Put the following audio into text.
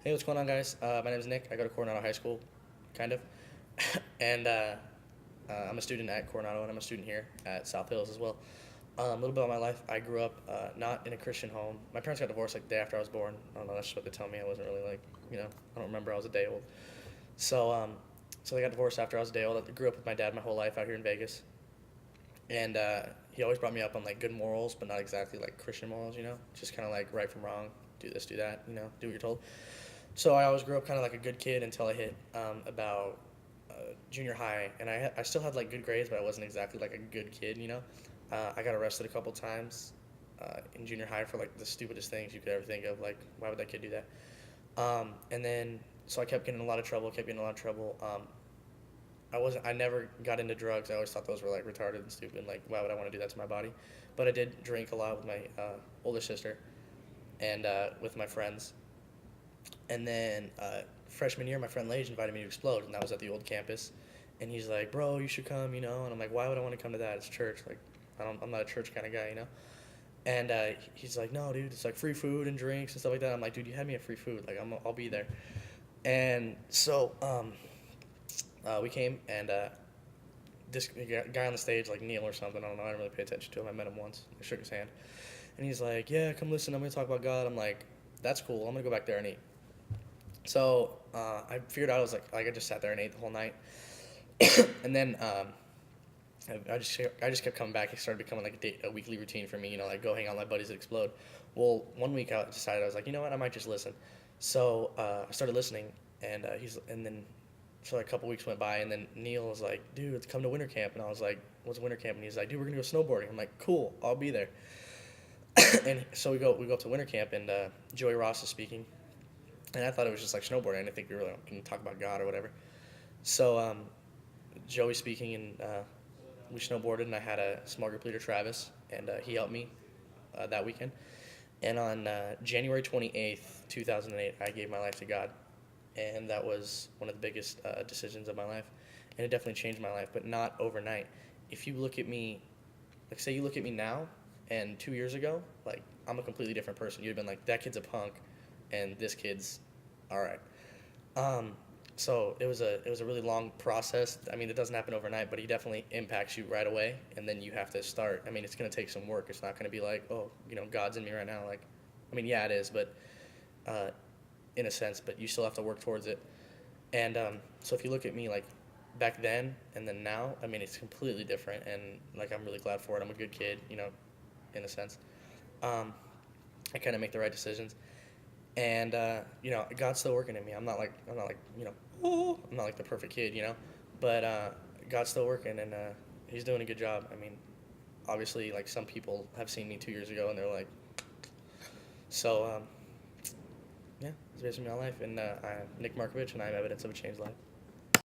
Hey, what's going on, guys? My name is Nick. I go to Coronado High School, kind of, and I'm a student at Coronado, and I'm a student here at South Hills as well. A little bit about my life. I grew up not in a Christian home. My parents got divorced like the day after I was born. I don't know. That's just what they tell me. I wasn't really like, I don't remember. I was a day old. So, so they got divorced after I was a day old. I grew up with my dad my whole life out here in Vegas, and he always brought me up on like good morals, but not exactly like Christian morals. Just kind of like right from wrong, do this, do that. Do what you're told. So I always grew up kind of like a good kid until I hit about junior high, and I still had like good grades, but I wasn't exactly like a good kid. I got arrested a couple times in junior high for like the stupidest things you could ever think of. Like, why would that kid do that? And then so I kept getting in a lot of trouble. I never got into drugs. I always thought those were like retarded and stupid. Like, why would I want to do that to my body? But I did drink a lot with my older sister and with my friends. And then freshman year, my friend Lage invited me to Explode, and that was at the old campus. And he's like, "Bro, you should come," And I'm like, "Why would I want to come to that? It's church. Like, I'm not a church kind of guy. And he's like, "No, dude, it's like free food and drinks and stuff like that." I'm like, "Dude, you had me at free food. Like, I'll be there." And so we came, and this guy on the stage, like Neil or something, I don't know. I didn't really pay attention to him. I met him once. I shook his hand, and he's like, "Yeah, come listen. I'm gonna talk about God." I'm like, "That's cool. I'm gonna go back there and eat." So I figured out I was like I just sat there and ate the whole night, and then I just kept coming back. It started becoming like a weekly routine for me. Like go hang out with my buddies at Explode. Well, one week I decided I was like, you know what, I might just listen. So I started listening, and then so like a couple weeks went by, and then Neil was like, "Dude, let's come to winter camp," and I was like, "What's winter camp?" And he's like, "Dude, we're gonna go snowboarding." I'm like, "Cool, I'll be there." And so we go up to winter camp, and Joey Ross is speaking. And I thought it was just like snowboarding. I didn't think we were really going to talk about God or whatever. So Joey speaking, and we snowboarded, and I had a small group leader, Travis, and he helped me that weekend. And on January 28th, 2008, I gave my life to God. And that was one of the biggest decisions of my life. And it definitely changed my life, but not overnight. If you look at me, like say you look at me now and 2 years ago, like I'm a completely different person. You'd have been like, that kid's a punk, and this kid's all right. So it was a really long process. I mean, it doesn't happen overnight, but he definitely impacts you right away, and then you have to start. I mean, it's going to take some work. It's not going to be like, oh, God's in me right now. Like, I mean, yeah, it is, but in a sense, but you still have to work towards it. And so if you look at me like back then and then now, I mean, it's completely different, and like I'm really glad for it. I'm a good kid, in a sense. I kind of make the right decisions. And God's still working in me. I'm not like oh, I'm not like the perfect kid, but God's still working, and He's doing a good job. I mean, obviously, like some people have seen me 2 years ago, and they're like, so yeah, it's basically my life. And I'm Nick Markovich, and I'm evidence of a changed life.